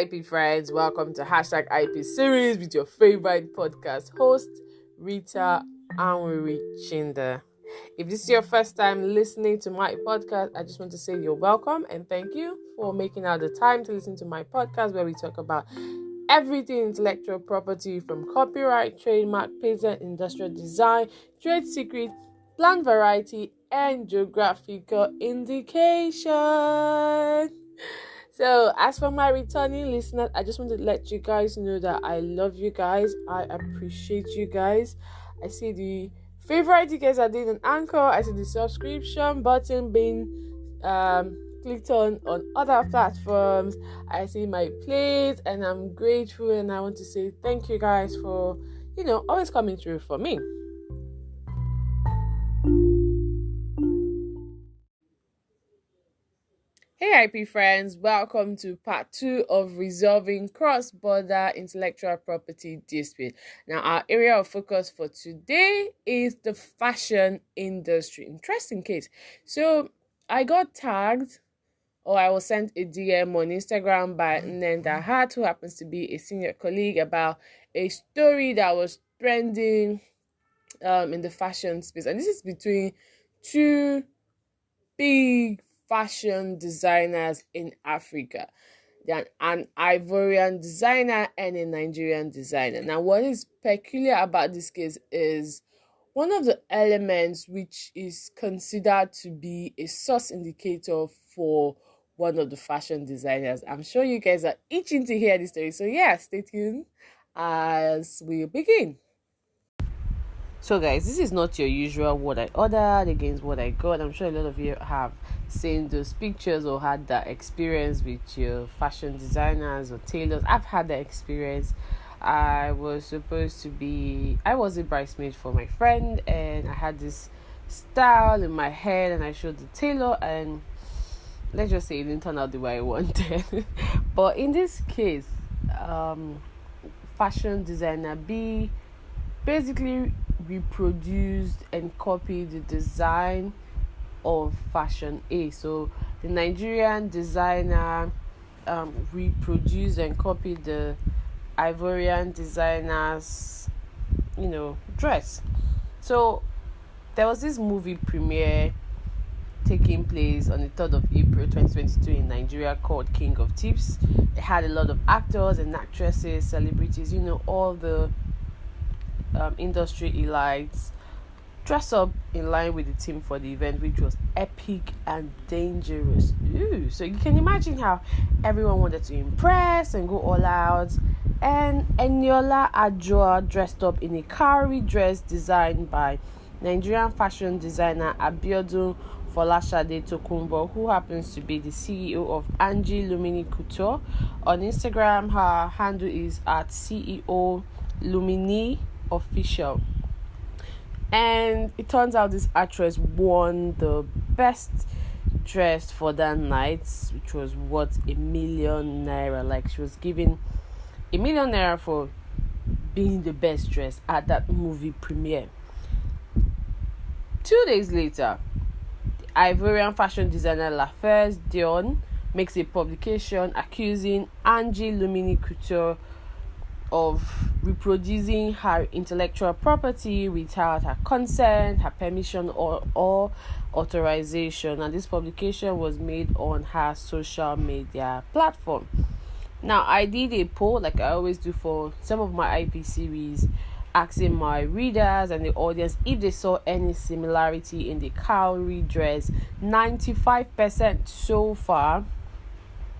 IP friends, welcome to Hashtag IP series with your favorite podcast host, Rita Anwuri Chinda. If this is your first time listening to my podcast, I just want to say you're welcome and thank you for making out the time to listen to my podcast where we talk about everything intellectual property from copyright, trademark, patent, industrial design, trade secret, plant variety, and geographical indication. So, as for my returning listeners, I just want to let you guys know that I love you guys. I appreciate you guys. I see the favorite you guys are doing on Anchor. I see the subscription button being clicked on other platforms. I see my plays and I'm grateful, and I want to say thank you guys for, always coming through for me. Hey IP friends, welcome to part 2 of resolving cross-border intellectual property dispute. Now our area of focus for today is the fashion industry. Interesting case. So I got tagged, or I was sent a DM on Instagram by Nenda Hart, who happens to be a senior colleague, about a story that was trending in the fashion space. And this is between two big fashion designers in Africa, an Ivorian designer and a Nigerian designer. Now, what is peculiar about this case is one of the elements which is considered to be a source indicator for one of the fashion designers. I'm sure you guys are itching to hear this story, so stay tuned as we begin. So guys, this is not your usual what I ordered against what I got. I'm sure a lot of you have seen those pictures or had that experience with your fashion designers or tailors. I've had that experience. I was a bridesmaid for my friend, and I had this style in my head, and I showed the tailor, and let's just say it didn't turn out the way I wanted. But in this case, fashion designer B basically reproduced and copied the design of fashion A. So the Nigerian designer reproduced and copied the Ivorian designer's dress. So there was this movie premiere taking place on the 3rd of April 2022 in Nigeria called King of Tips. It had a lot of actors and actresses, celebrities, all the industry elites dress up in line with the theme for the event, which was epic and dangerous. So you can imagine how everyone wanted to impress and go all out. And Eniola Adjoa dressed up in a cowrie dress designed by Nigerian fashion designer Abiodun Folashade Tokunbo, who happens to be the CEO of Anjy Luminee Couture. On Instagram, her handle is at CEO Luminee Official. And it turns out this actress won the best dress for that night, which was worth ₦1 million. Like, she was given ₦1 million for being the best dress at that movie premiere. 2 days later, the Ivorian fashion designer Lafalaise Don makes a publication accusing Anjy Luminee Couture of reproducing her intellectual property without her consent, her permission, or authorization. And this publication was made on her social media platform. Now, I did a poll, like I always do for some of my IP series, asking my readers and the audience if they saw any similarity in the cowrie dress. 95% so far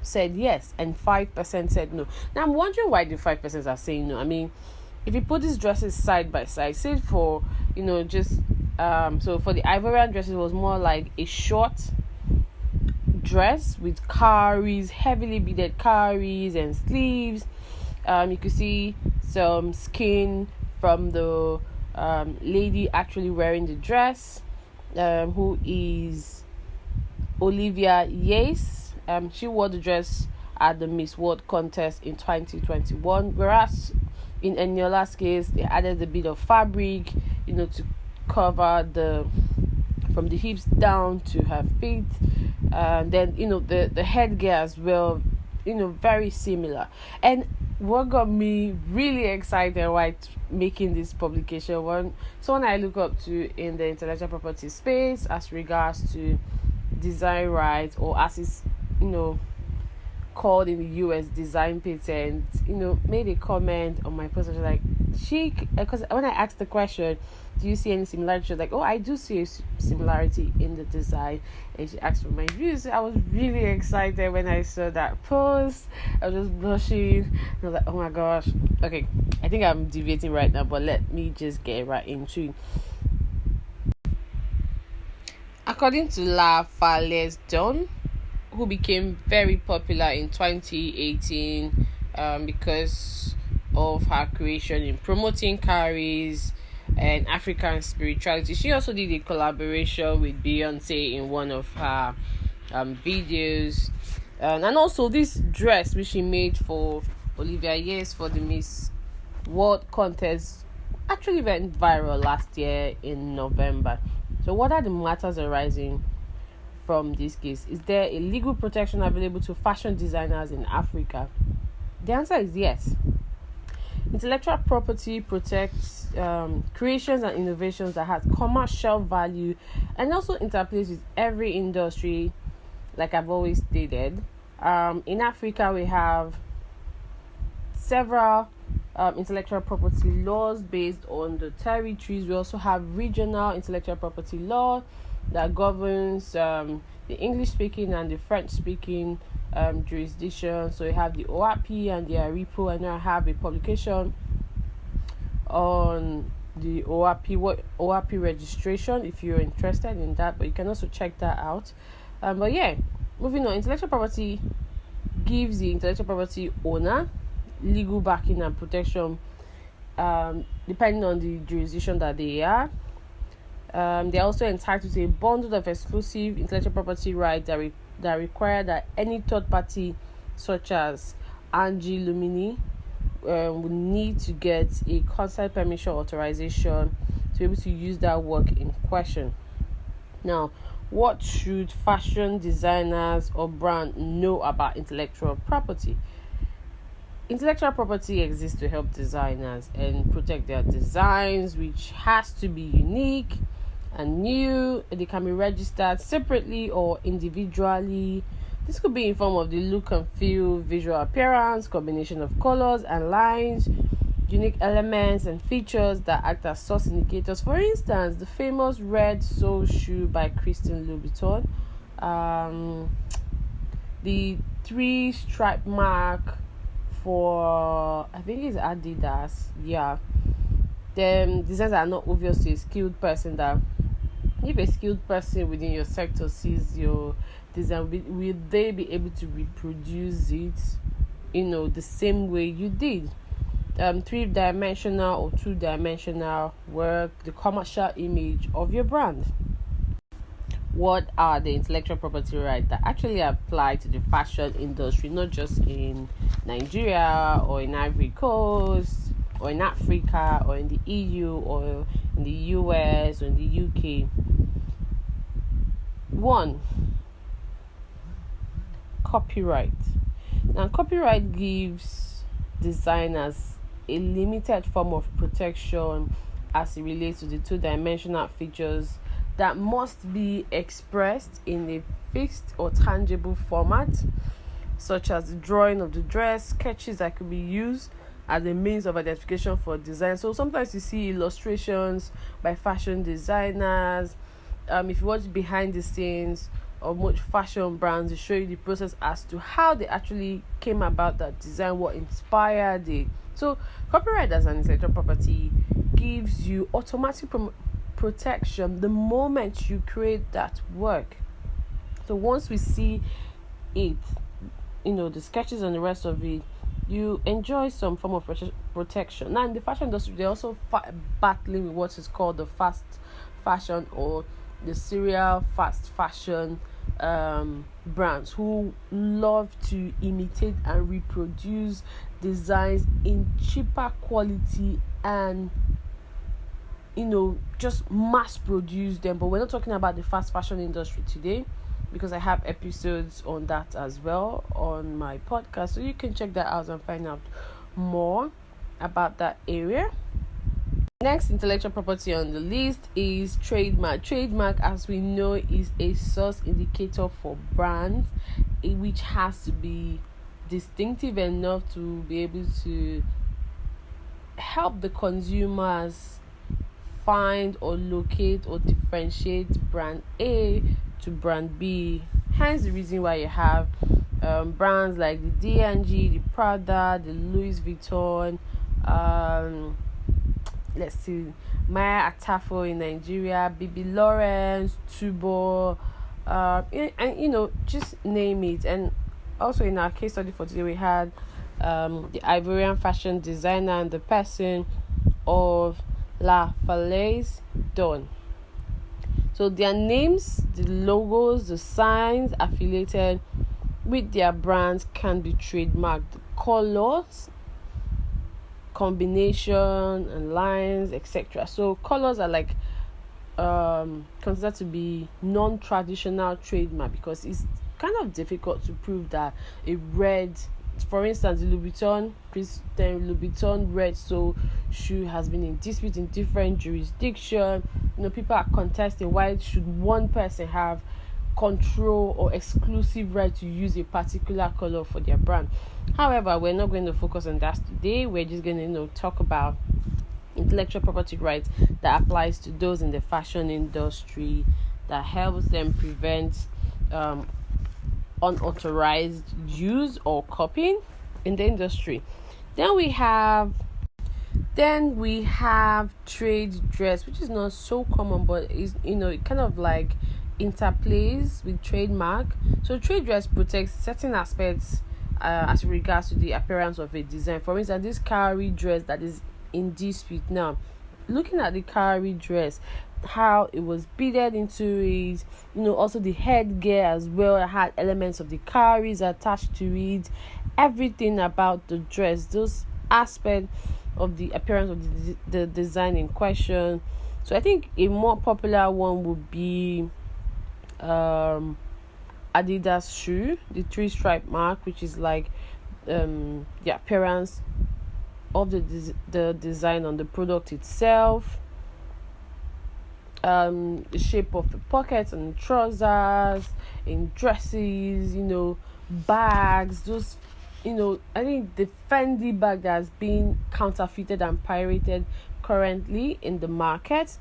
said yes, and 5% said no. Now I'm wondering why the 5% are saying no. I mean, if you put these dresses side by side, say for so for the Ivorian dresses, it was more like a short dress with cowries, heavily beaded cowries and sleeves. You could see some skin from the lady actually wearing the dress, who is Olivia Yates. She wore the dress at the Miss World contest in 2021, whereas in Eniola's case, they added a bit of fabric, to cover from the hips down to her feet. And then, the headgear as well very similar. And what got me really excited while making this publication, someone I look up to in the intellectual property space as regards to design rights, or as it's called in the US design patent, made a comment on my post. Like, because when I asked the question, do you see any similarity, she was like, oh, I do see a similarity in the design. And she asked for my views. I was really excited when I saw that post. I was just blushing. I was like, oh my gosh. Okay, I think I'm deviating right now, but let me just get right into it. According to Lafalaise Don, who became very popular in 2018 because of her creation in promoting cowries and African spirituality. She also did a collaboration with Beyonce in one of her videos, and also this dress which she made for Olivia Yes for the Miss World contest actually went viral last year in November. So what are the matters arising from this case? Is there a legal protection available to fashion designers in Africa? The answer is yes. Intellectual property protects creations and innovations that have commercial value and also interplays with every industry, like I've always stated. In Africa, we have several intellectual property laws based on the territories. We also have regional intellectual property law that governs the English-speaking and the French-speaking jurisdiction. So you have the OAP and the ARIPO, and I have a publication on the OAP registration if you're interested in that, but you can also check that out. But yeah, moving on, intellectual property gives the intellectual property owner legal backing and protection depending on the jurisdiction that they are. They're also entitled to a bundle of exclusive intellectual property rights that require that any third party, such as Anjy Luminee, would need to get a consent, permission, authorization to be able to use that work in question. Now, what should fashion designers or brand know about intellectual property? Intellectual property exists to help designers and protect their designs, which has to be unique and new. They can be registered separately or individually. This could be in form of the look and feel, visual appearance, combination of colors and lines, unique elements and features that act as source indicators. For instance, the famous red sole shoe by Christian Louboutin, the 3-stripe mark for, I think it's Adidas. Yeah, the designs are not obvious to a skilled person. That if a skilled person within your sector sees your design, will they be able to reproduce it the same way you did? 3-dimensional or 2-dimensional work, the commercial image of your brand. What are the intellectual property rights that actually apply to the fashion industry, not just in Nigeria or in Ivory Coast or in Africa or in the EU or in the US or in the UK? 1. Copyright. Now, copyright gives designers a limited form of protection as it relates to the 2-dimensional features that must be expressed in a fixed or tangible format, such as the drawing of the dress, sketches that could be used as a means of identification for design. So sometimes you see illustrations by fashion designers. If you watch behind the scenes of most fashion brands, they show you the process as to how they actually came about that design, what inspired it. So copyright as an intellectual property gives you automatic protection the moment you create that work. So once we see it, the sketches and the rest of it, you enjoy some form of protection. Now in the fashion industry, they're also battling with what is called the fast fashion or the serial fast fashion brands who love to imitate and reproduce designs in cheaper quality and just mass produce them. But we're not talking about the fast fashion industry today. because I have episodes on that as well on my podcast, so you can check that out and find out more about that area. Next intellectual property on the list is trademark. Trademark, as we know, is a source indicator for brands, which has to be distinctive enough to be able to help the consumers find or locate or differentiate brand A to brand B. Hence the reason why you have brands like the Anjy, the Prada, the Louis Vuitton, let's see, Maya Atafo in Nigeria, Bibi Lawrence, Tubo, and just name it. And also in our case study for today, we had the Ivorian fashion designer and the person of Lafalaise Don. So their names, the logos, the signs affiliated with their brands can be trademarked. The colors, combination and lines, etc. So colors are like considered to be non-traditional trademark because it's kind of difficult to prove that a red, for instance, the Louis Vuitton red sole shoe has been in dispute in different jurisdictions. People are contesting why should one person have control or exclusive right to use a particular color for their brand. However, we're not going to focus on that today. We're just going to talk about intellectual property rights that applies to those in the fashion industry, that helps them prevent unauthorized use or copying in the industry. Then we have trade dress, which is not so common, but is it kind of like interplays with trademark. So trade dress protects certain aspects as regards to the appearance of a design. For instance, this cowrie dress that is in dispute now, looking at the cowrie dress, how it was beaded into it, also the headgear as well, it had elements of the cowries attached to it, everything about the dress, those aspects of the appearance of the design in question. So I think a more popular one would be Adidas shoe, the 3-stripe mark, which is like the appearance of the design on the product itself, the shape of the pockets and trousers in dresses, bags, those, I think the Fendi bag that has been counterfeited and pirated currently in the market,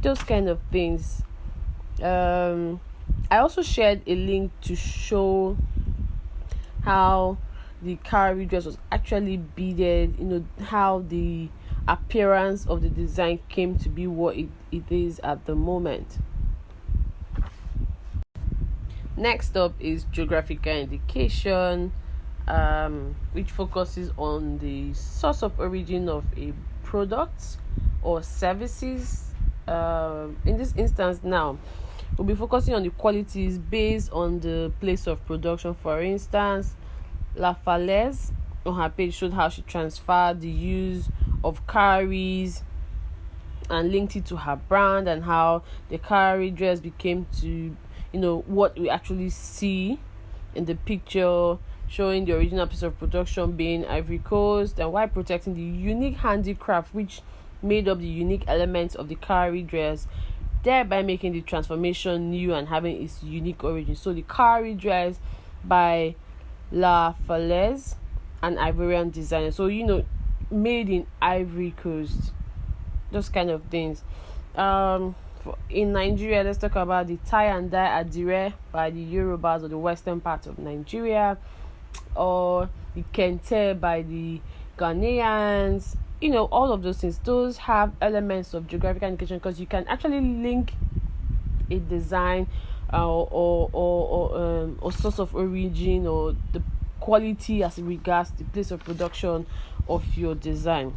those kind of things. I also shared a link to show how the cowrie dress was actually beaded, how the appearance of the design came to be what it is at the moment. Next up is geographical indication, which focuses on the source of origin of a product or services. In this instance now, we'll be focusing on the qualities based on the place of production. For instance, Lafalaise on her page showed how she transferred the use of cowries and linked it to her brand, and how the cowrie dress became to what we actually see in the picture, showing the original piece of production being Ivory Coast, and while protecting the unique handicraft which made up the unique elements of the cowrie dress, thereby making the transformation new and having its unique origin. So the cowrie dress by Lafalaise, an Ivorian designer, so made in Ivory Coast, those kind of things. In Nigeria, let's talk about the tie and dye adire by the Yorubas or the western part of Nigeria, or the kente by the Ghanaians. All of those things, those have elements of geographical indication, because you can actually link a design or source of origin, or the quality as regards the place of production of your design.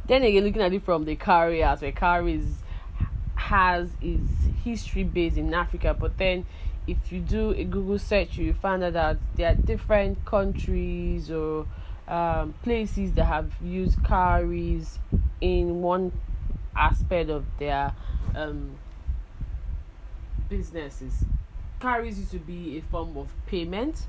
Then again, looking at it from the cowrie, as where cowrie has its history based in Africa, but then if you do a Google search, you find out that there are different countries or places that have used cowries in one aspect of their businesses. Cowries used to be a form of payment.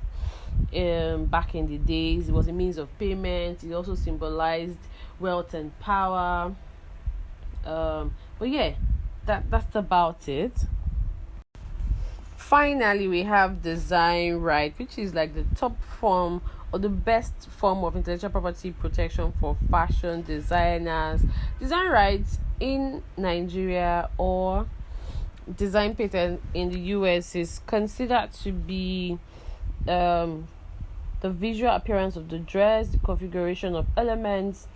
Back in the days, it was a means of payment. It also symbolized wealth and power. But yeah, that's about it. Finally, we have design right, which is like the top form or the best form of intellectual property protection for fashion designers. Design rights in Nigeria or design patent in the US is considered to be the visual appearance of the dress, the configuration of elements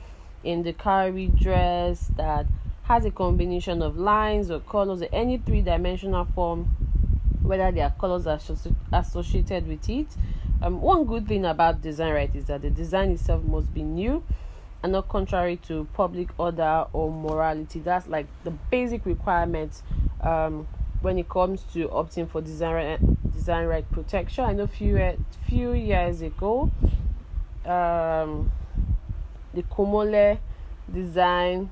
in the carry dress that has a combination of lines or colors or any three-dimensional form, whether there are colors associated with it. One good thing about design right is that the design itself must be new and not contrary to public order or morality. That's like the basic requirements when it comes to opting for design right protection. I know few years ago, the Komole design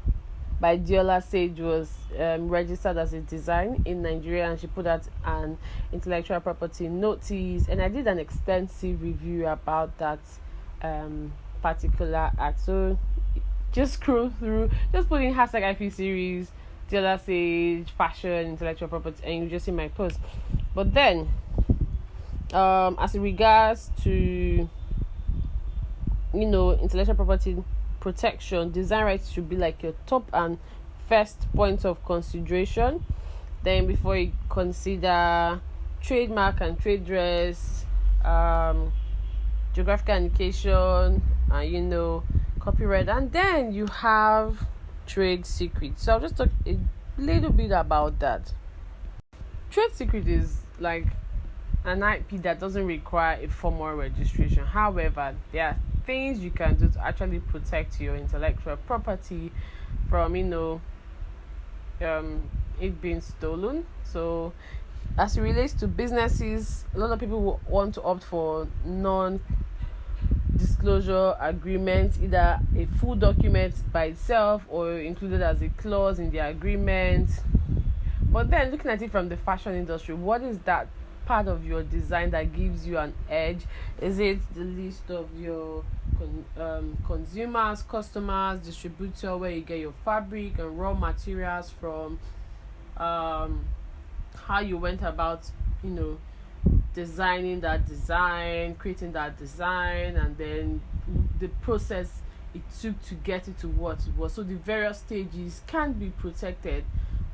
by Diola Sage was registered as a design in Nigeria, and she put out an intellectual property notice, and I did an extensive review about that particular act. So just scroll through, just put in hashtag IP series, Diola Sage, fashion, intellectual property, and you just see my post. But then, as in regards to intellectual property protection, design rights should be like your top and first point of consideration. Then before you consider trademark and trade dress, geographical indication, and copyright, and then you have trade secrets. So I'll just talk a little bit about that. Trade secret is like an IP that doesn't require a formal registration. However, there are things you can do to actually protect your intellectual property from it being stolen. So as it relates to businesses, a lot of people will want to opt for non-disclosure agreements, either a full document by itself or included as a clause in the agreement. But then looking at it from the fashion industry, what is that part of your design that gives you an edge? Is it the list of your consumers, customers, distributor, where you get your fabric and raw materials from, how you went about designing that design, creating that design, and then the process it took to get it to what it was. So the various stages can be protected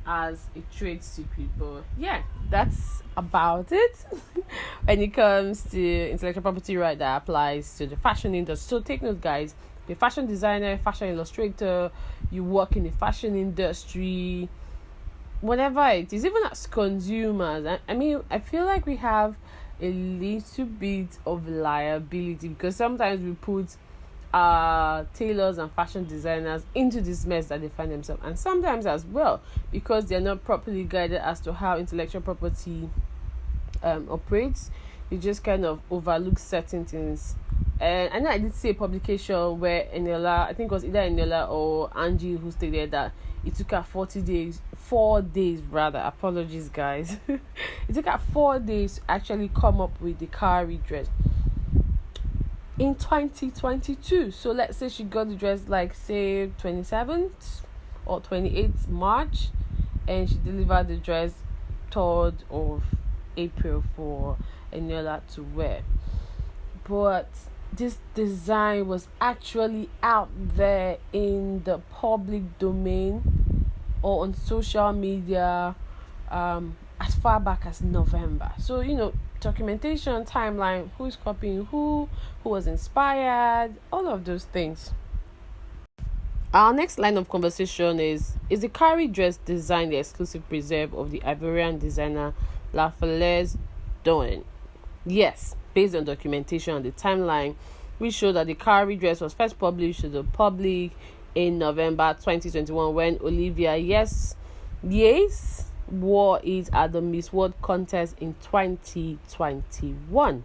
as a trade secret. But yeah, that's about it when it comes to intellectual property right that applies to the fashion industry. So take note, guys, you're a fashion designer, fashion illustrator, you work in the fashion industry, whatever it is, even as consumers. I mean, I feel like we have a little bit of liability because sometimes we put tailors and fashion designers into this mess that they find themselves, and sometimes as well because they're not properly guided as to how intellectual property operates. You just kind of overlook certain things. And I know I did see a publication where I think it was either Eniola or Anjy, who stated that it took her 4 days rather, apologies guys, it took her 4 days to actually come up with the carry dress in 2022. So let's say she got the dress like say 27th or 28th March, and she delivered the dress 3rd of April for Eniola to wear. But this design was actually out there in the public domain or on social media as far back as November. So documentation, timeline, who is copying who was inspired, all of those things. Our next line of conversation is the carry dress design the exclusive preserve of the Ivorian designer Lafalaise Don? Yes, based on documentation on the timeline, we show that the carry dress was first published to the public in November 2021 when Olivia Yes wore it at the Miss World contest in 2021.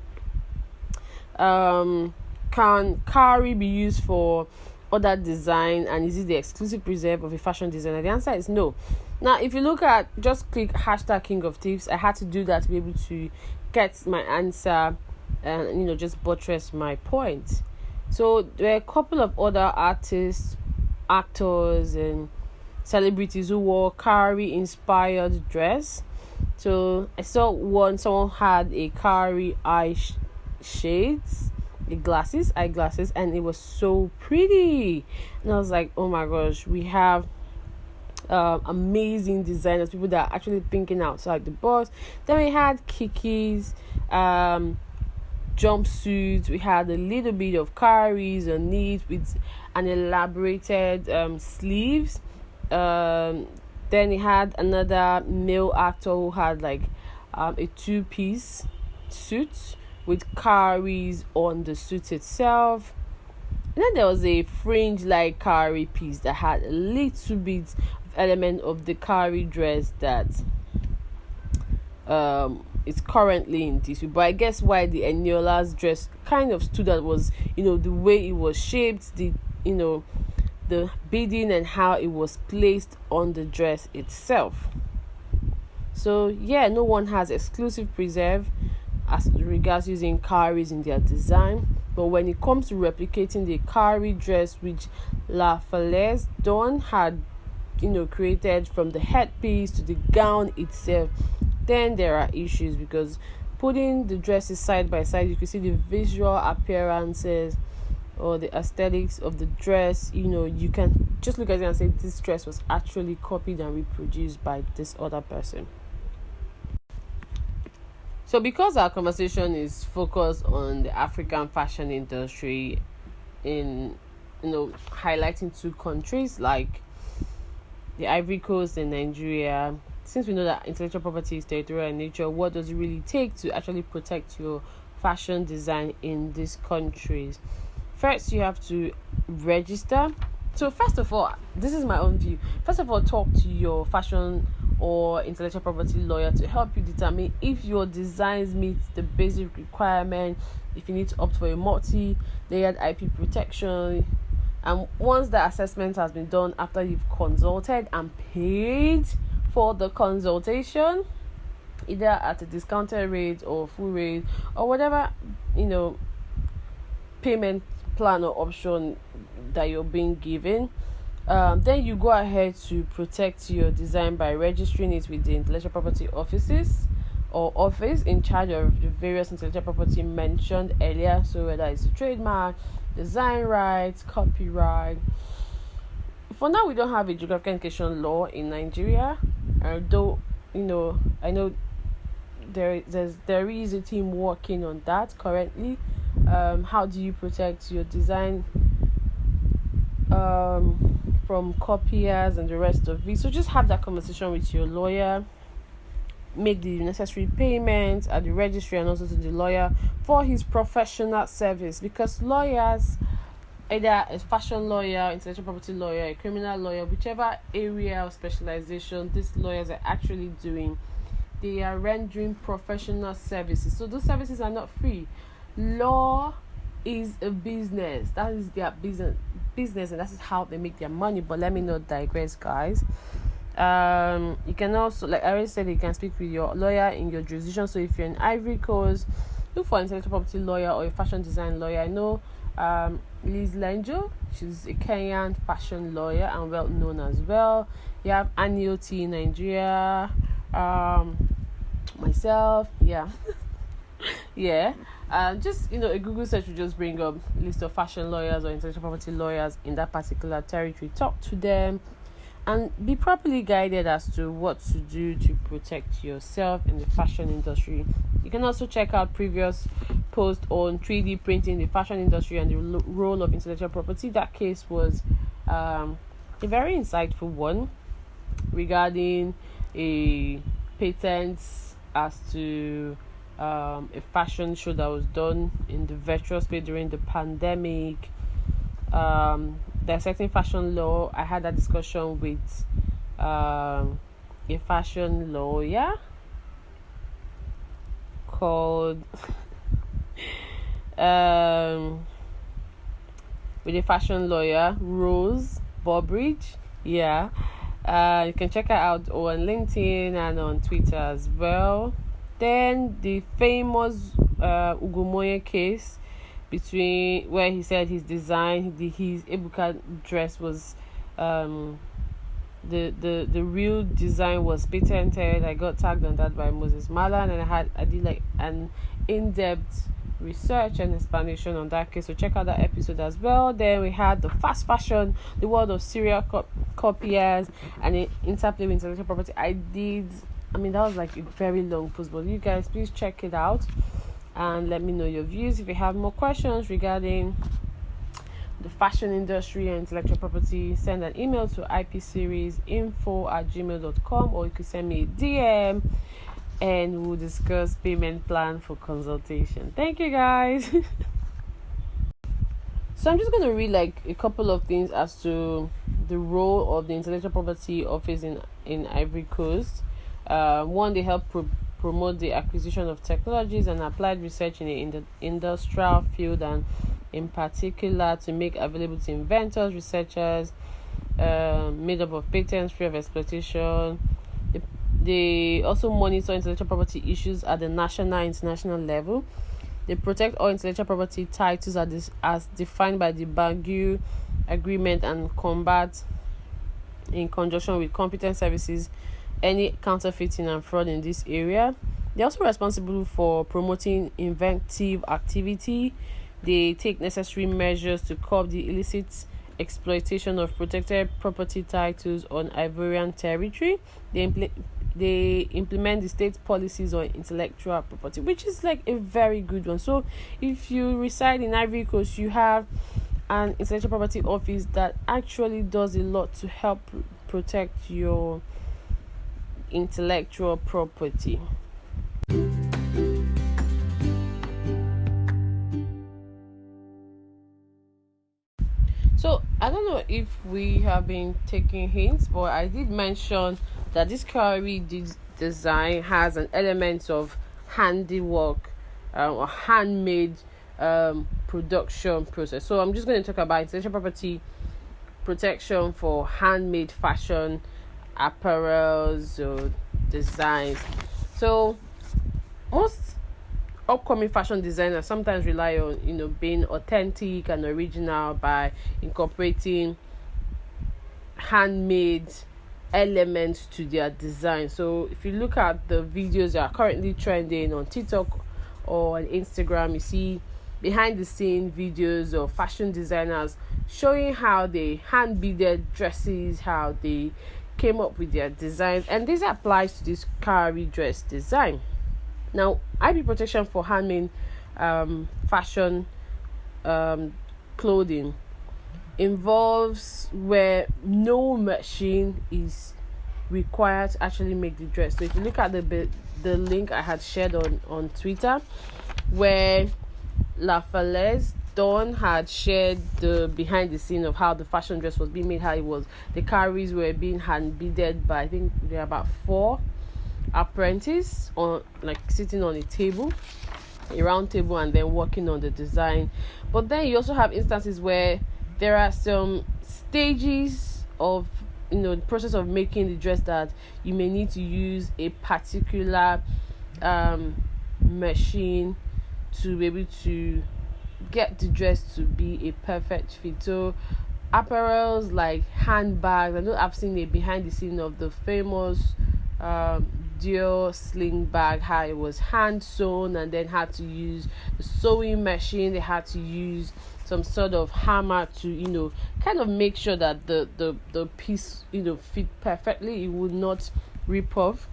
Can carry be used for other design, and is it the exclusive preserve of a fashion designer? The answer is no. Now, if you look at, just click hashtag King of Tips. I had to do that to be able to get my answer and, just buttress my point. So there are a couple of other artists, actors, and celebrities who wore Kari inspired dress. So I saw someone had a Kari eyeglasses, and it was so pretty. And I was like, oh my gosh, we have amazing designers, people that are actually thinking outside the box. Then we had Kiki's jumpsuits. We had a little bit of Karis on it with an elaborated sleeves. Then we had another male actor who had like a two-piece suit with Karis on the suit itself. And then there was a fringe like Kari piece that had a little bit element of the Kari dress that is currently in this week. But I guess why the Eniola's dress kind of stood out was the way it was shaped, the beading and how it was placed on the dress itself. So yeah, no one has exclusive preserve as regards using Karis in their design. But when it comes to replicating the Kari dress which Lafalaise Don had created, from the headpiece to the gown itself, then there are issues, because putting the dresses side by side, you can see the visual appearances or the aesthetics of the dress. You can just look at it and say this dress was actually copied and reproduced by this other person. So because our conversation is focused on the African fashion industry, in highlighting two countries like the Ivory Coast and Nigeria, since we know that intellectual property is territorial in nature, what does it really take to actually protect your fashion design in these countries? First, you have to register. So first of all, this is my own view. First of all, talk to your fashion or intellectual property lawyer to help you determine if your designs meet the basic requirement, if you need to opt for a multi-layered IP protection. And once the assessment has been done, after you've consulted and paid for the consultation, either at a discounted rate or full rate or whatever payment plan or option that you're being given, then you go ahead to protect your design by registering it with the intellectual property offices or office in charge of the various intellectual property mentioned earlier. So whether it's a trademark, design rights, copyright. For now, we don't have a geographical indication law in Nigeria, although I know there is a team working on that currently. How do you protect your design from copiers and the rest of it? So just have that conversation with your lawyer, make the necessary payments at the registry and also to the lawyer for his professional service, because lawyers, either a fashion lawyer, intellectual property lawyer, a criminal lawyer, whichever area of specialization these lawyers are actually doing, they are rendering professional services. So those services are not free. Law is a business. That is their business, and that is how they make their money. But let me not digress, guys. You can also, like I already said, you can speak with your lawyer in your jurisdiction. So if you're in Ivory Coast, look for an intellectual property lawyer or a fashion design lawyer. I know Liz Lenjo, she's a Kenyan fashion lawyer and well known as well. You have Anjy in Nigeria, myself, just a Google search will just bring up a list of fashion lawyers or intellectual property lawyers in that particular territory. Talk to them and be properly guided as to what to do to protect yourself in the fashion industry. You can also check out previous posts on 3D printing in the fashion industry and the role of intellectual property. That case was a very insightful one regarding a patent as to a fashion show that was done in the virtual space during the pandemic. Dissecting fashion law. I had that discussion with a fashion lawyer called with a fashion lawyer, Rose Bobridge. You can check her out on LinkedIn and on Twitter as well. Then the famous Ugomoye case, between where he said his design, his Ebuka dress was the real design was patented. I got tagged on that by Moses Malan, and I did like an in-depth research and explanation on that case, so check out that episode as well. Then we had the fast fashion, the world of serial copiers, and the interplay with intellectual property. That was like a very long post, but you guys please check it out and let me know your views. If you have more questions regarding the fashion industry and intellectual property, send an email to ipseriesInfo@gmail.com, or you could send me a DM and we'll discuss payment plan for consultation. Thank you guys. So I'm just going to read like a couple of things as to the role of the intellectual property office in Ivory Coast. One, they help promote the acquisition of technologies and applied research in the industrial field, and in particular to make available to inventors, researchers, made up of patents free of exploitation. They also monitor intellectual property issues at the national and international level. They protect all intellectual property titles as defined by the Bangui Agreement, and combat, in conjunction with competent services, any counterfeiting and fraud in this area. They're also responsible for promoting inventive activity. They take necessary measures to curb the illicit exploitation of protected property titles on Ivorian territory. They implement the state policies on intellectual property, which is like a very good one. So if you reside in Ivory Coast, you have an intellectual property office that actually does a lot to help protect your intellectual property. So I don't know if we have been taking hints, but I did mention that this cowrie design has an element of handiwork or handmade production process. So I'm just going to talk about intellectual property protection for handmade fashion apparels or designs. So most upcoming fashion designers sometimes rely on being authentic and original by incorporating handmade elements to their design. So if you look at the videos that are currently trending on TikTok or on Instagram, you see behind the scene videos of fashion designers showing how they hand beaded dresses, how they came up with their designs, and this applies to this cowrie dress design. Now, IP protection for handmade fashion clothing involves where no machine is required to actually make the dress. So if you look at the link I had shared on Twitter, where Lafalaise Don had shared the behind the scene of how the fashion dress was being made, how the cowries were being hand beaded by, I think there are about 4 apprentices on, like, sitting on a round table, and then working on the design. But then you also have instances where there are some stages of the process of making the dress that you may need to use a particular machine to be able to get the dress to be a perfect fit. So apparels like handbags, I know I've seen a behind the scene of the famous Dior sling bag, how it was hand sewn and then had to use the sewing machine. They had to use some sort of hammer to kind of make sure that the piece fit perfectly. It would not rip off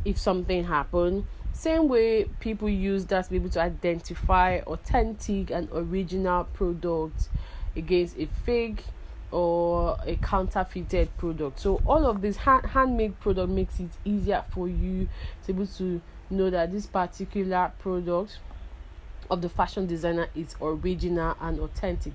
if something happened. Same way people use that to be able to identify authentic and original products against a fake or a counterfeited product. So all of this handmade product makes it easier for you to be able to know that this particular product of the fashion designer is original and authentic,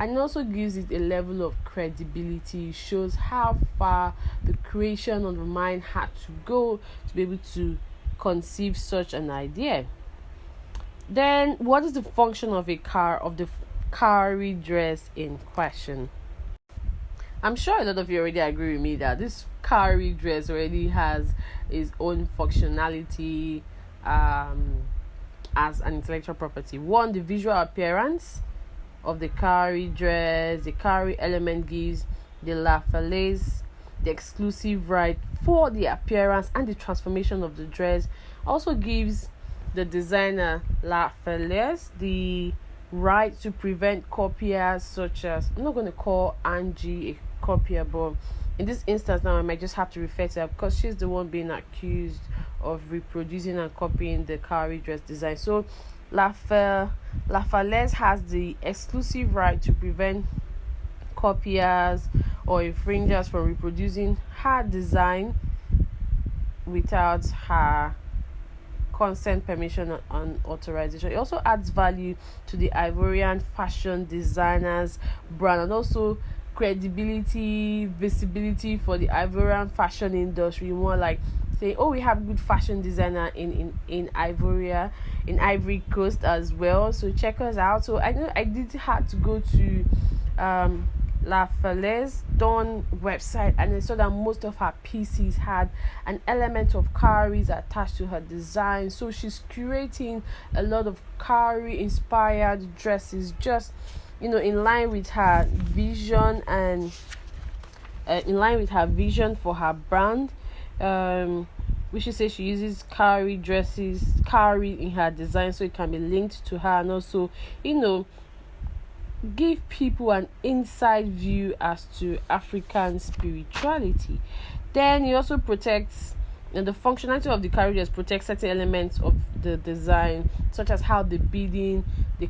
and also gives it a level of credibility. It shows how far the creation of the mind had to go to be able to conceive such an idea. Then what is the function of the cowrie dress in question? I'm sure a lot of you already agree with me that this cowrie dress already has its own functionality as an intellectual property. One, the visual appearance of the cowrie dress. The cowrie element gives the Lafalaise the exclusive right for the appearance and the transformation of the dress. Also gives the designer Lafalaise the right to prevent copiers, such as, I'm not going to call Anjy a copier, but in this instance now I might just have to refer to her because she's the one being accused of reproducing and copying the cowrie dress design. So Lafalaise has the exclusive right to prevent copiers or infringers from reproducing her design without her consent, permission, and authorization. It also adds value to the Ivorian fashion designers brand, and also credibility, visibility for the Ivorian fashion industry. More like say, oh, we have good fashion designer in Ivoria, in Ivory Coast as well. So check us out. So I know I did have to go to Lafalaise Don website, and I saw that most of her pieces had an element of cowries attached to her design. So she's curating a lot of cowrie inspired dresses, just in line with her vision and in line with her vision for her brand. We should say she uses cowrie in her design, so it can be linked to her, and also give people an inside view as to African spirituality. Then it also protects, and the functionality of the cowrie dress protects certain elements of the design, such as how the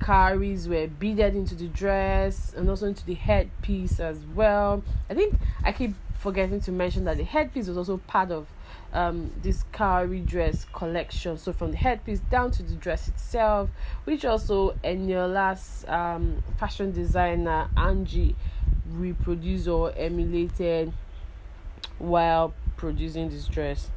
cowries were beaded into the dress and also into the headpiece as well. I think I keep forgetting to mention that the headpiece was also part of this cowrie dress collection. So from the headpiece down to the dress itself, which also Enyola's fashion designer Anjy reproduced or emulated while producing this dress.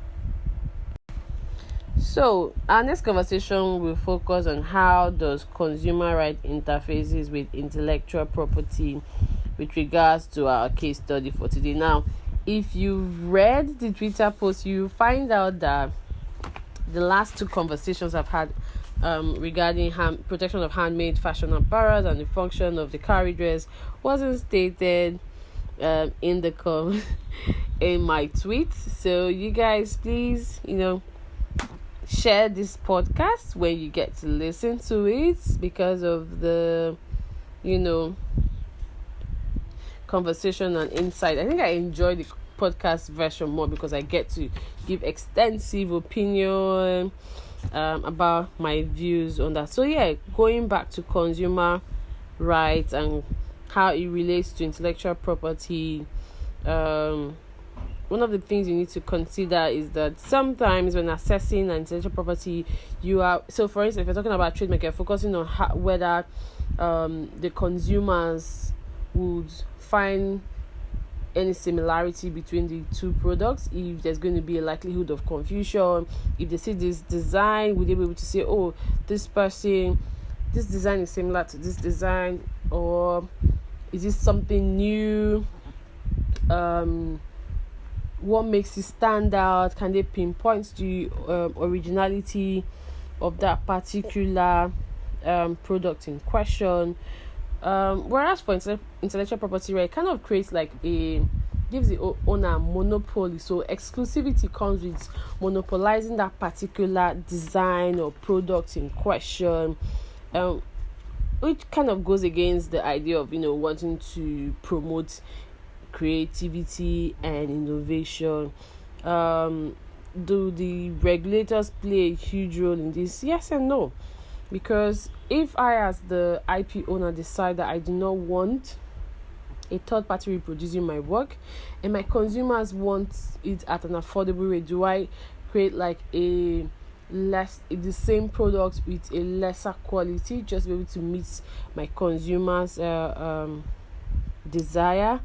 So our next conversation will focus on how does consumer right interfaces with intellectual property with regards to our case study for today. Now, if you've read the Twitter post, you find out that the last two conversations I've had regarding protection of handmade fashion apparel and the function of the cowrie dress wasn't stated in the in my tweets. So you guys, please, share this podcast when you get to listen to it, because of the conversation and insight. I think I enjoy the podcast version more because I get to give extensive opinion about my views on that. So yeah, going back to consumer rights and how it relates to intellectual property, one of the things you need to consider is that sometimes when assessing an intellectual property, for instance, if you're talking about trademark, you're focusing on whether the consumers would find any similarity between the two products, if there's going to be a likelihood of confusion. If they see this design, would they be able to say, oh, this design is similar to this design, or is this something new? What makes it stand out? Can they pinpoint the originality of that particular product in question? Whereas for intellectual property right, kind of creates gives the owner monopoly. So exclusivity comes with monopolizing that particular design or product in question, which kind of goes against the idea of wanting to promote creativity and innovation. Do the regulators play a huge role in this? Yes and no. Because if I, as the IP owner, decide that I do not want a third party reproducing my work, and my consumers want it at an affordable rate, do I create the same product with a lesser quality just to be able to meet my consumers' desire?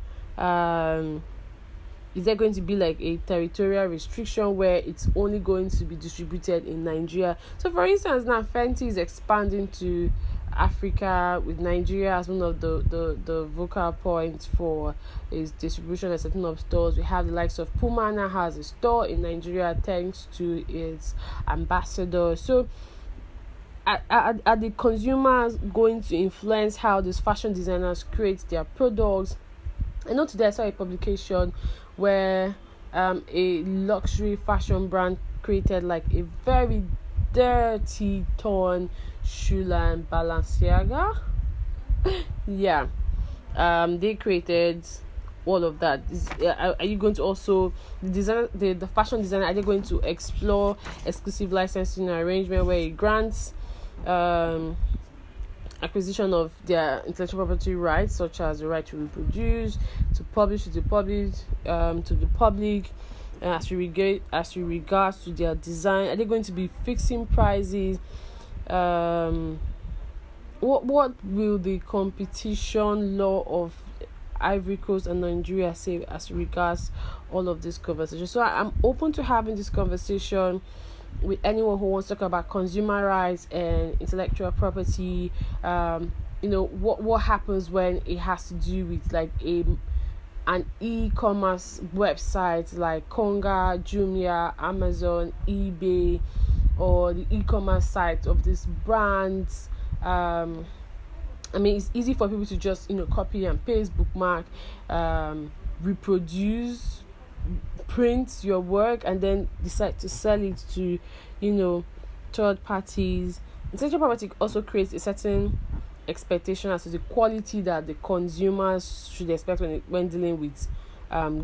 Is there going to be a territorial restriction where it's only going to be distributed in Nigeria? So for instance, now Fenty is expanding to Africa, with Nigeria as one of the vocal points for its distribution and setting up stores. We have the likes of Puma now has a store in Nigeria thanks to its ambassador. So are the consumers going to influence how these fashion designers create their products? I know today I saw a publication where a luxury fashion brand created like a very dirty torn shoe line, Balenciaga. Yeah, they created all of that. Are you going to also the fashion designer, are they going to explore exclusive licensing arrangement where it grants acquisition of their intellectual property rights, such as the right to reproduce, to publish to the public, as regards to their design? Are they going to be fixing prices? What will the competition law of Ivory Coast and Nigeria say as regards all of this conversation? So I'm open to having this conversation with anyone who wants to talk about consumer rights and intellectual property. What happens when it has to do with like an e-commerce website like Konga, Jumia, Amazon, eBay, or the e-commerce site of these brands. It's easy for people to just copy and paste, bookmark, reproduce, print your work, and then decide to sell it to third parties. Intellectual property also creates a certain expectation as to the quality that the consumers should expect when dealing with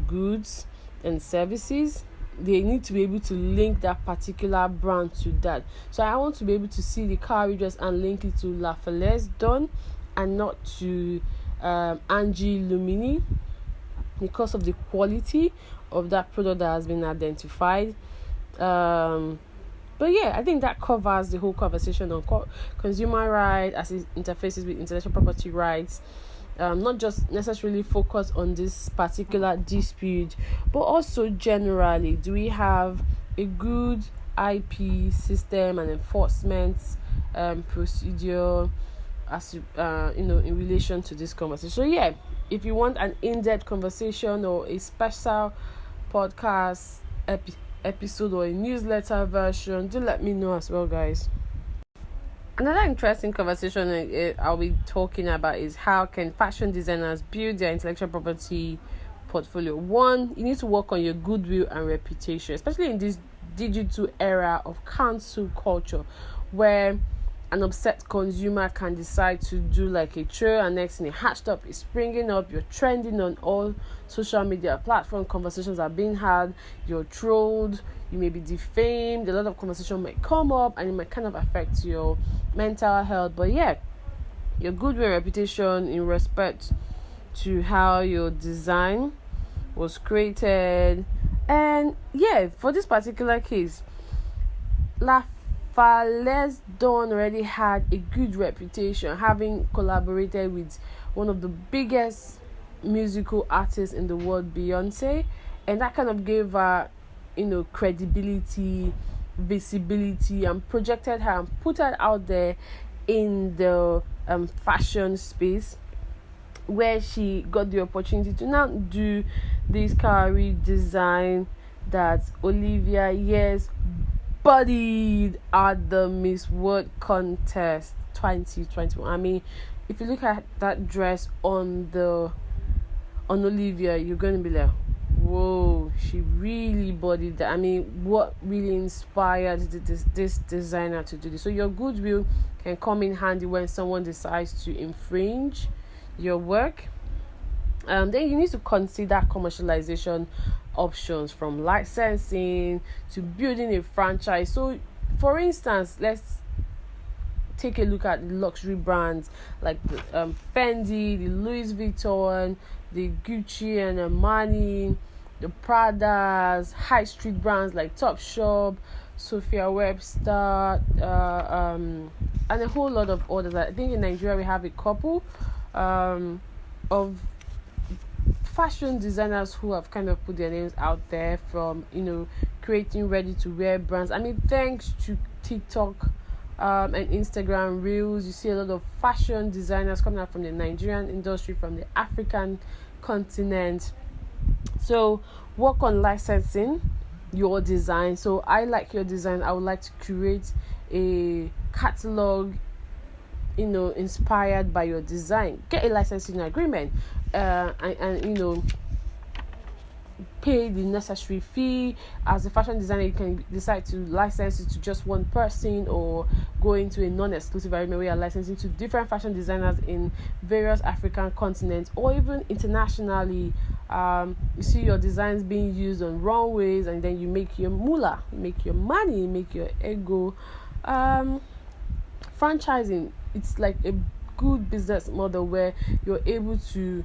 goods and services. They need to be able to link that particular brand to that. So I want to be able to see the cowrie dress and link it to Lafalaise Don and not to Anjy Luminee, because of the quality of that product that has been identified. But yeah, I think that covers the whole conversation on consumer rights as it interfaces with intellectual property rights. Not just necessarily focus on this particular dispute, but also generally, do we have a good IP system and enforcement procedure as in relation to this conversation? So yeah, if you want an in-depth conversation or a special podcast episode or a newsletter version, do let me know as well, guys. Another interesting conversation I'll be talking about is how can fashion designers build their intellectual property portfolio. One, you need to work on your goodwill and reputation, especially in this digital era of cancel culture, where an upset consumer can decide to do like a trail, and next thing, hashtag is springing up, you're trending on all social media platforms, conversations are being had, you're trolled, you may be defamed, a lot of conversation might come up, and it might kind of affect your mental health. But yeah, your goodwill reputation in respect to how your design was created. And yeah, for this particular case, Lafalaise Don already had a good reputation, having collaborated with one of the biggest musical artists in the world, Beyonce, and that kind of gave her credibility, visibility, and projected her and put her out there in the fashion space, where she got the opportunity to now do this cowrie design that Olivia bodied at the Miss World Contest 2021. If you look at that dress on Olivia, you're going to be like, whoa, she really bodied that. What really inspired this designer to do this? So your goodwill can come in handy when someone decides to infringe your work. Then you need to consider commercialization options, from licensing to building a franchise. So for instance, let's take a look at luxury brands like the Fendi, the Louis Vuitton, the Gucci and Armani, the Pradas, high street brands like Topshop, Sophia Webster, and a whole lot of others. I think in Nigeria we have a couple of fashion designers who have kind of put their names out there, from creating ready to wear brands. Thanks to TikTok and Instagram reels, you see a lot of fashion designers coming out from the Nigerian industry, from the African continent. So work on licensing your design. So I like your design, I would like to create a catalog, inspired by your design. Get a licensing agreement, and pay the necessary fee. As a fashion designer, you can decide to license it to just one person, or go into a non-exclusive agreement where you're licensing to different fashion designers in various African continents, or even internationally. You see your designs being used on runways, and then you make your moolah, you make your money, you make your ego. Franchising, it's like a good business model where you're able to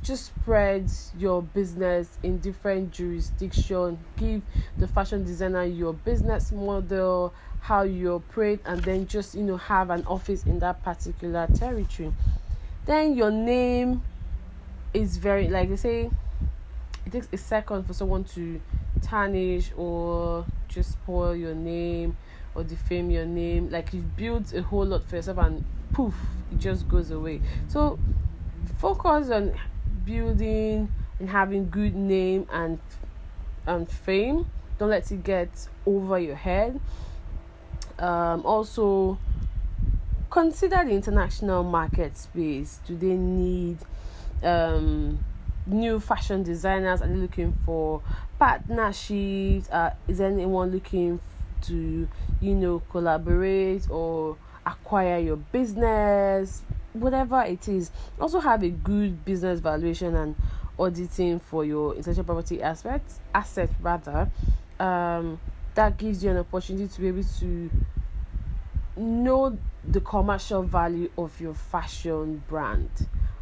just spread your business in different jurisdictions, give the fashion designer your business model, how you operate, and then just have an office in that particular territory. Then your name is very, like they say, it takes a second for someone to tarnish or just spoil your name or defame your name. Like, you've built a whole lot for yourself and poof, it just goes away. So focus on building and having good name and fame. Don't let it get over your head. Also consider the international market space. Do they need new fashion designers? Are they looking for partnerships? Is anyone looking to collaborate or acquire your business? Whatever it is, also have a good business valuation and auditing for your intellectual property asset rather. That gives you an opportunity to be able to know the commercial value of your fashion brand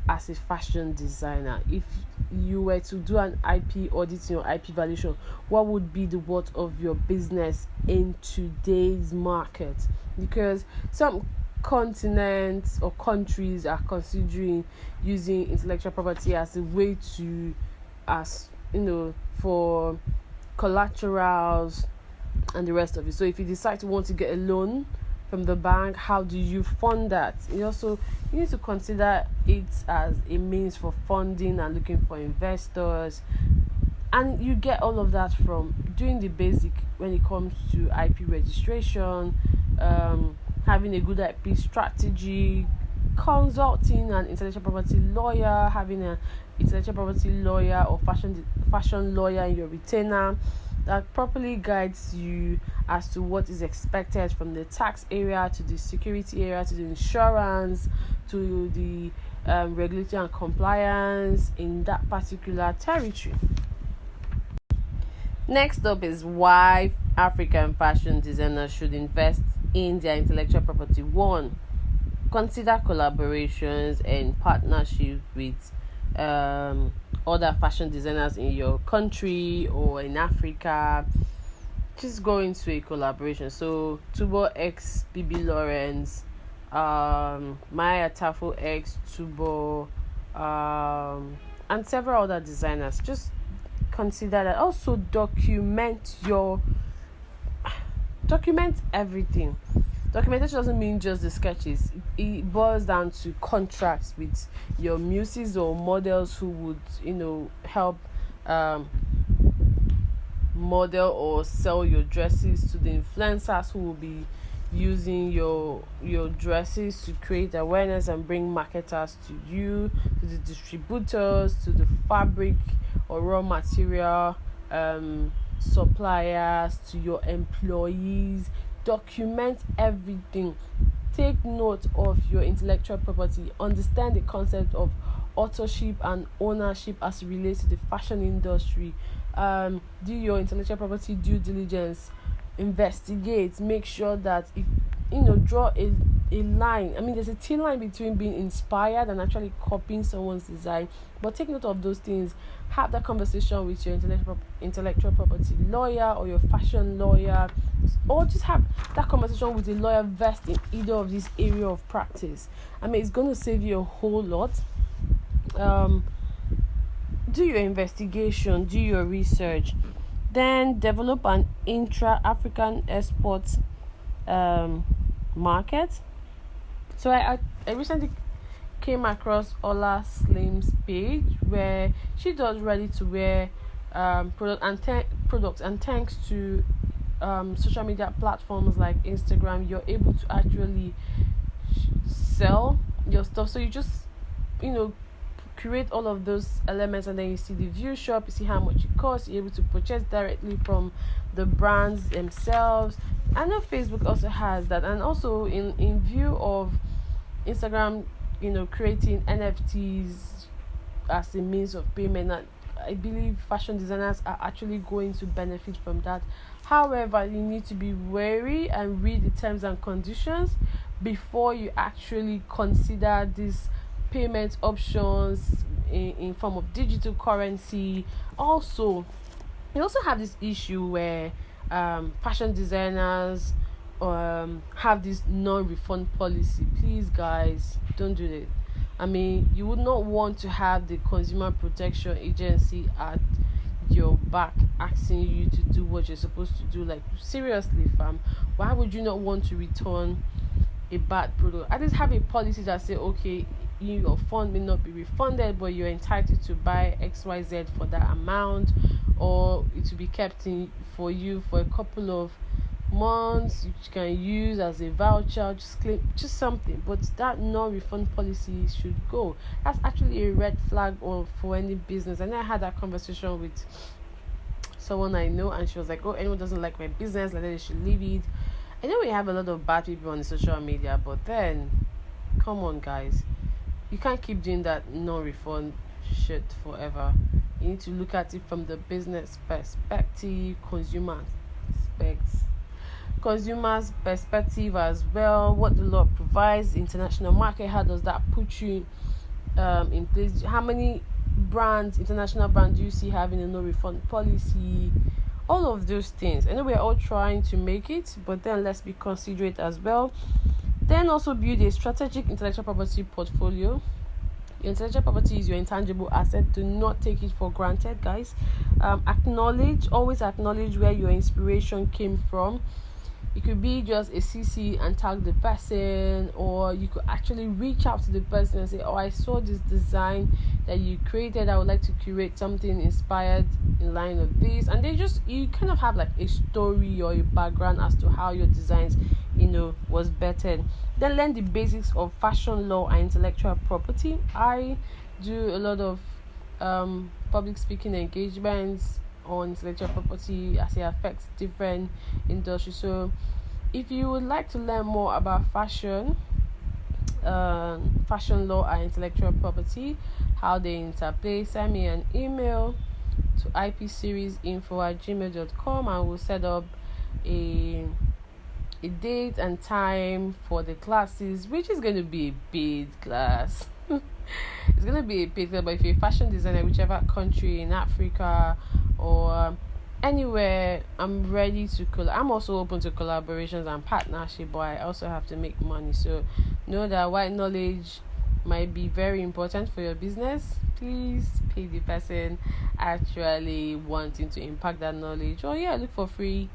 as a fashion designer. If you were to do an IP auditing or IP valuation, what would be the worth of your business in today's market? Because some continents or countries are considering using intellectual property as a way to, for collaterals and the rest of it. So if you decide to want to get a loan from the bank, how do you fund that? You need to consider it as a means for funding and looking for investors, and you get all of that from doing the basic when it comes to IP registration, having a good IP strategy, consulting an intellectual property lawyer, having an intellectual property lawyer or fashion lawyer in your retainer that properly guides you as to what is expected from the tax area to the security area to the insurance to the regulatory and compliance in that particular territory. Next up is why African fashion designers should invest in their intellectual property. 1, consider collaborations and partnerships with other fashion designers in your country or in Africa. Just go into a collaboration. So Tubo X BB Lawrence, Maya Tafo X Tubo, and several other designers. Just consider that. Also document everything. Documentation doesn't mean just the sketches. It boils down to contracts with your muses or models who would help model or sell your dresses, to the influencers who will be using your dresses to create awareness and bring marketers to you, to the distributors, to the fabric or raw material suppliers, to your employees. Document everything. Take note of your intellectual property. Understand the concept of authorship and ownership as it relates to the fashion industry. Do your intellectual property due diligence. Investigate. Make sure that if draw a line. I mean, there's a thin line between being inspired and actually copying someone's design. But take note of those things. Have that conversation with your intellectual property lawyer or your fashion lawyer, or just have that conversation with a lawyer versed in either of these area of practice. I mean, it's going to save you a whole lot. Do your investigation, do your research, then develop an intra-African export market. So I recently came across Ola Slim's page where she does ready to wear products, and thanks to social media platforms like Instagram, you're able to actually sell your stuff. So you just, create all of those elements, and then you see the view shop, you see how much it costs, you're able to purchase directly from the brands themselves. I know Facebook also has that, and also in view of Instagram, creating NFTs as a means of payment. And I believe fashion designers are actually going to benefit from that. However, you need to be wary and read the terms and conditions before you actually consider these payment options in form of digital currency. Also, you also have this issue where fashion designers have this non-refund policy. Please, guys, don't do that. I mean, you would not want to have the Consumer Protection Agency at your back asking you to do what you're supposed to do. Like, seriously, fam, why would you not want to return a bad product? At least have a policy that say, okay, your fund may not be refunded, but you're entitled to buy XYZ for that amount, or it will be kept in for you for a couple of months, you can use as a voucher, just claim, just something. But that non-refund policy should go. That's actually a red flag for any business. And I had that conversation with someone I know, and she was like, oh, anyone doesn't like my business, like, they should leave it. I know we have a lot of bad people on the social media, but then come on, guys, you can't keep doing that non-refund shit forever. You need to look at it from the business perspective, consumers perspective as well. What the law provides, international market, how does that put you in place? How many international brands do you see having a no refund policy? All of those things. I know we're all trying to make it, but then let's be considerate as well. Then also build a strategic intellectual property portfolio. Your intellectual property is your intangible asset. Do not take it for granted, guys. Always acknowledge where your inspiration came from. It could be just a CC and tag the person, or you could actually reach out to the person and say, oh, I saw this design that you created, I would like to create something inspired in line of this. And then you kind of have like a story or a background as to how your designs was bettered. Then learn the basics of fashion law and intellectual property. I do a lot of public speaking engagements on intellectual property as it affects different industries. So if you would like to learn more about fashion law and intellectual property, how they interplay, send me an email to ipseriesInfo@gmail.com, and we'll set up a date and time for the classes, which is going to be a paid class. It's going to be a paid class, but if you're a fashion designer, whichever country in Africa or anywhere, I'm ready to I'm also open to collaborations and partnership, but I also have to make money. So know that white knowledge might be very important for your business. Please pay the person actually wanting to impact that knowledge, or look for free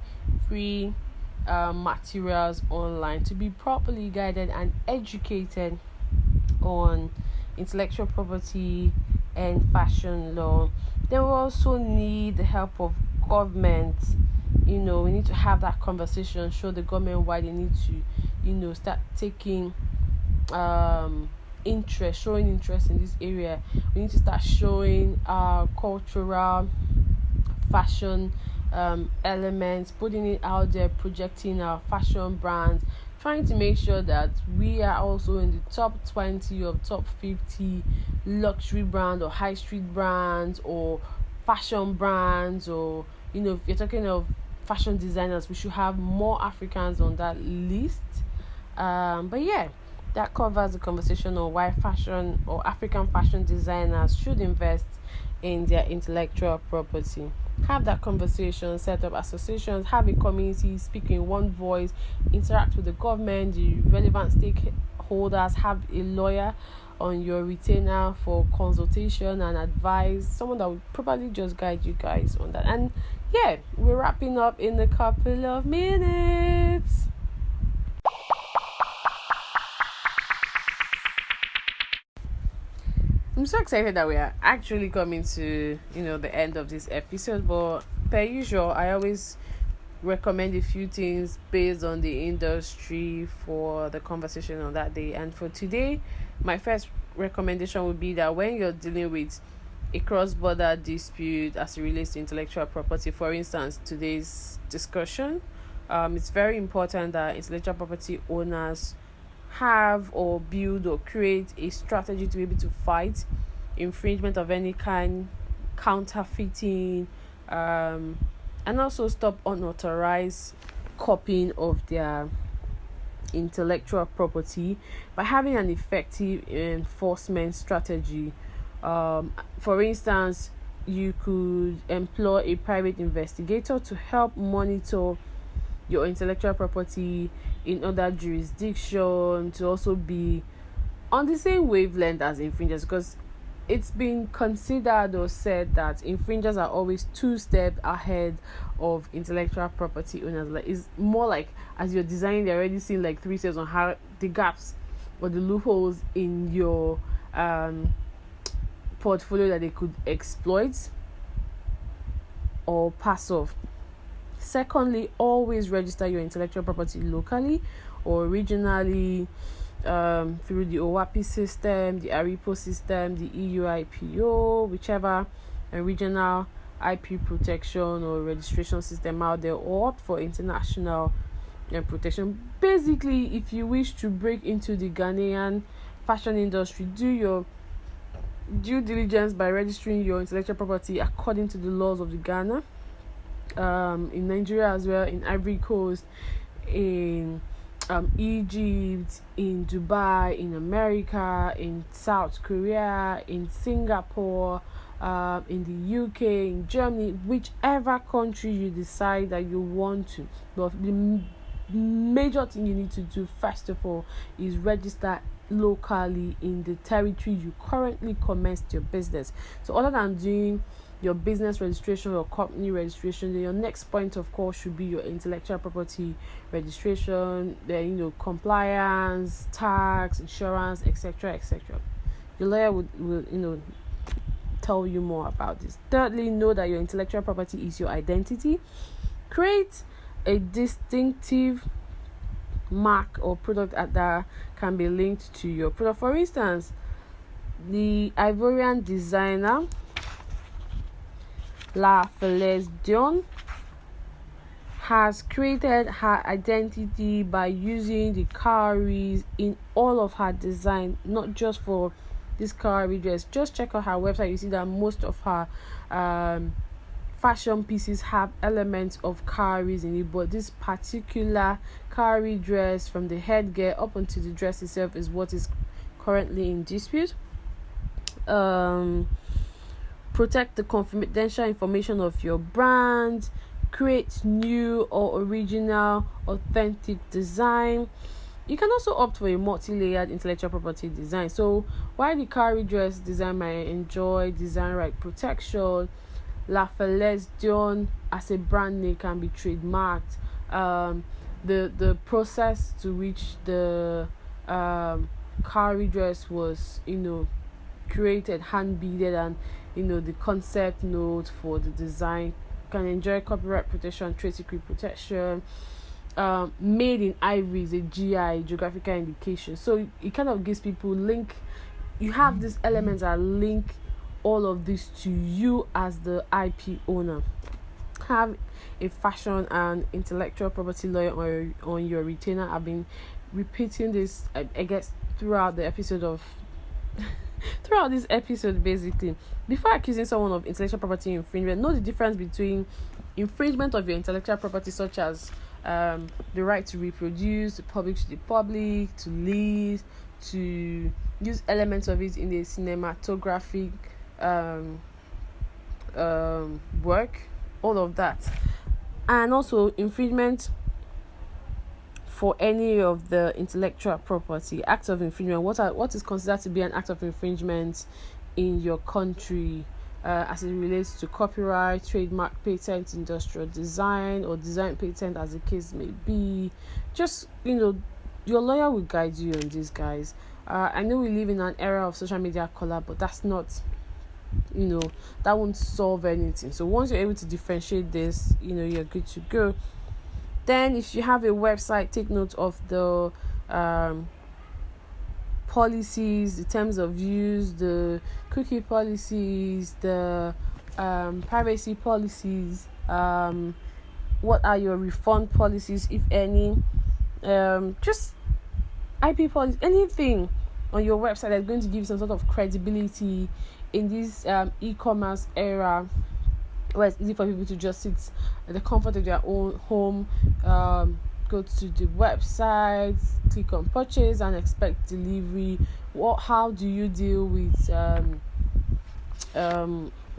materials online to be properly guided and educated on intellectual property and fashion law. Then we also need the help of government. We need to have that conversation, show the government why they need to start taking showing interest in this area. We need to start showing our cultural fashion elements, putting it out there, projecting our fashion brands, trying to make sure that we are also in the top 20 or top 50 luxury brand or high street brands or fashion brands, or if you're talking of fashion designers, we should have more Africans on that list. But that covers the conversation on why fashion or African fashion designers should invest in their intellectual property. Have that conversation, set up associations, have a community, speak in one voice, interact with the government, the relevant stakeholders, have a lawyer on your retainer for consultation and advice, someone that will probably just guide you guys on that. And we're wrapping up in a couple of minutes. I'm so excited that we are actually coming to the end of this episode, but per usual I always recommend a few things based on the industry for the conversation on that day. And for today, my first recommendation would be that when you're dealing with a cross-border dispute as it relates to intellectual property, for instance today's discussion, it's very important that intellectual property owners have or build or create a strategy to be able to fight infringement of any kind, counterfeiting, and also stop unauthorized copying of their intellectual property by having an effective enforcement strategy. For instance, you could employ a private investigator to help monitor your intellectual property in other jurisdictions, to also be on the same wavelength as infringers, because it's been considered or said that infringers are always 2 steps ahead of intellectual property owners. Like, it's more like as you're designing, they're already seeing like 3 steps on how the gaps or the loopholes in your portfolio that they could exploit or pass off. Secondly, always register your intellectual property locally or regionally, through the OWAPI system, the ARIPO system, the EUIPO, whichever regional IP protection or registration system out there, or opt for international protection. Basically, if you wish to break into the Ghanaian fashion industry, do your due diligence by registering your intellectual property according to the laws of the Ghana, in Nigeria as well, in Ivory Coast, in Egypt, in Dubai, in America, in South Korea, in Singapore, in the UK, in Germany, whichever country you decide that you want to. But the major thing you need to do first of all is register locally in the territory you currently commenced your business. So other than doing your business registration or company registration, then your next point of call should be your intellectual property registration, then compliance, tax, insurance, etc. Your lawyer will tell you more about this. Thirdly, know that your intellectual property is your identity. Create a distinctive mark or product that can be linked to your product. For instance, the Ivorian designer Lafalaise Don has created her identity by using the cowries in all of her design, not just for this cowrie dress. Just check out her website, you see that most of her fashion pieces have elements of cowries in it, but this particular cowrie dress, from the headgear up onto the dress itself, is what is currently in dispute. Protect the confidential information of your brand. Create new or original authentic design. You can also opt for a multi-layered intellectual property design. So while the cowrie dress design might enjoy design right protection, Lafalaise Don as a brand name can be trademarked. The process to which the cowrie dress was created, hand beaded, and the concept note for the design can enjoy copyright protection, trade secret protection. Made in ivory is a GI, geographical indication, so it kind of gives people link. You have these elements that link all of this to you as the IP owner. Have a fashion and intellectual property lawyer on your retainer. I've been repeating this, I guess, throughout the episode of throughout this episode. Basically, before accusing someone of intellectual property infringement, know the difference between infringement of your intellectual property, such as the right to reproduce, to publish to the public, to lease, to use elements of it in a cinematographic work, all of that, and also infringement for any of the intellectual property acts of infringement. What is considered to be an act of infringement in your country, as it relates to copyright, trademark, patent, industrial design, or design patent, as the case may be. Just your lawyer will guide you on this, guys. I know we live in an era of social media collab, but that's not, that won't solve anything. So once you're able to differentiate this, you're good to go. Then if you have a website, take note of the policies, the terms of use, the cookie policies, the privacy policies, what are your refund policies, if any, just IP policy, anything on your website that's going to give you some sort of credibility in this e-commerce era, where it's easy for people to just sit at the comfort of their own home, go to the website, click on purchase and expect delivery. How do you deal with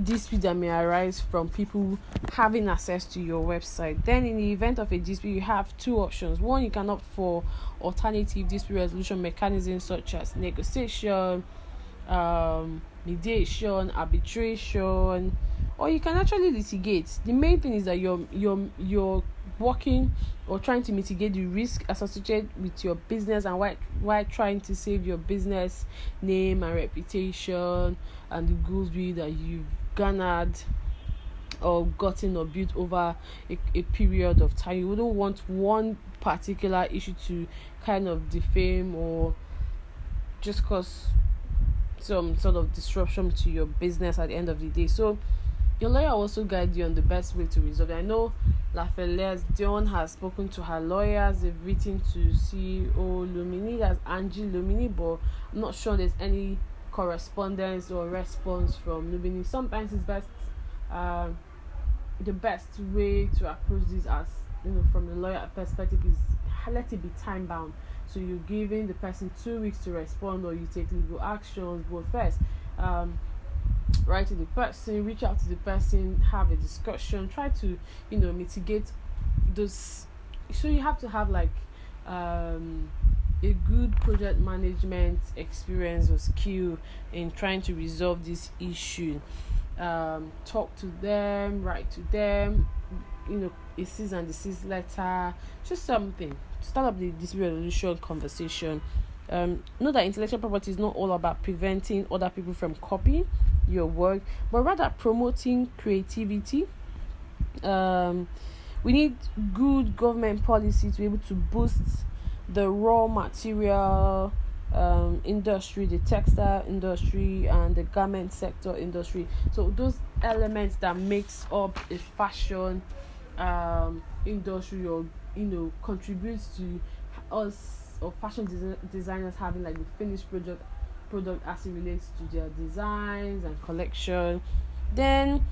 dispute that may arise from people having access to your website? Then in the event of a dispute, you have two options. One, you can opt for alternative dispute resolution mechanisms such as negotiation, mediation, arbitration, or you can actually litigate. The main thing is that you're working or trying to mitigate the risk associated with your business, and while trying to save your business name and reputation and the goodwill that you've garnered or gotten or built over a period of time. You wouldn't want one particular issue to kind of defame or just cause some sort of disruption to your business at the end of the day. So your lawyer will also guide you on the best way to resolve it. I know Lafalaise Don has spoken to her lawyers. They've written to CEO Luminee, that's Anjy Luminee, but I'm not sure there's any correspondence or response from Luminee. Sometimes it's best, the best way to approach this, as from the lawyer perspective, is let it be time bound. So you're giving the person 2 weeks to respond, or you take legal actions. But first, write to the person, reach out to the person, have a discussion, try to mitigate those. So you have to have like a good project management experience or skill in trying to resolve this issue. Talk to them, write to them, a cease and desist letter, just something. Start up the dispute resolution conversation. Know that intellectual property is not all about preventing other people from copying your work, but rather promoting creativity. We need good government policy to be able to boost the raw material industry, the textile industry, and the garment sector industry. So those elements that makes up a fashion industry, or contributes to us or fashion designers having like the finished product as it relates to their designs and collection. Then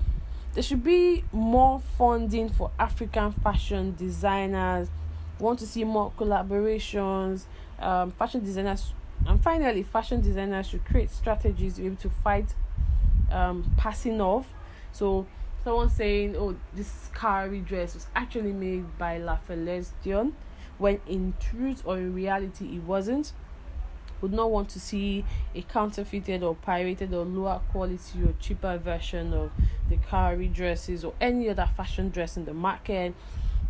there should be more funding for African fashion designers. We want to see more collaborations. Fashion designers should create strategies to be able to fight passing off. So someone saying, "Oh, this Kari dress was actually made by Lafalaise Don," when in truth or in reality it wasn't. Would not want to see a counterfeited or pirated or lower quality or cheaper version of the Kari dresses or any other fashion dress in the market.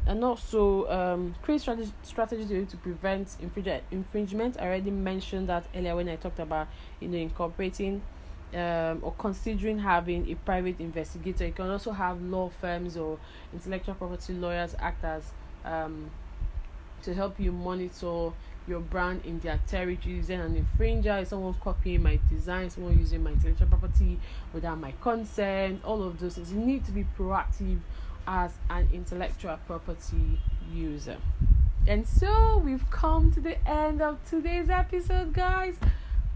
And also create strategies to prevent infringement. I already mentioned that earlier when I talked about incorporating or considering having a private investigator. You can also have law firms or intellectual property lawyers act as to help you monitor your brand in their territory. Is there an infringer? Is someone copying my design? Someone using my intellectual property without my consent? All of those things. You need to be proactive as an intellectual property user. And so we've come to the end of today's episode, guys.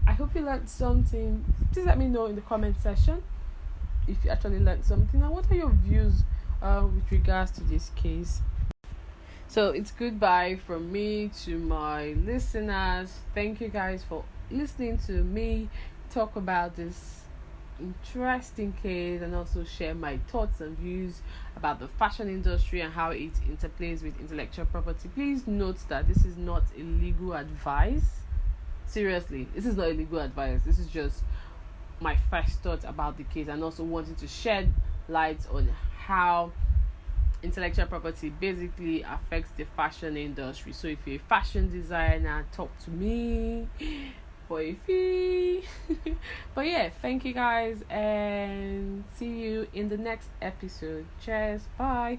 I hope you learned something. Please let me know in the comment section if you actually learned something, and what are your views with regards to this case. So it's goodbye from me to my listeners. Thank you guys for listening to me talk about this interesting case, and also share my thoughts and views about the fashion industry and how it interplays with intellectual property. Please note that this is not a legal advice. Seriously, this is not a legal advice. This is just my first thoughts about the case, and also wanting to shed light on how intellectual property basically affects the fashion industry. So if you're a fashion designer, talk to me. for a fee. But yeah, thank you guys and see you in the next episode. Cheers. Bye.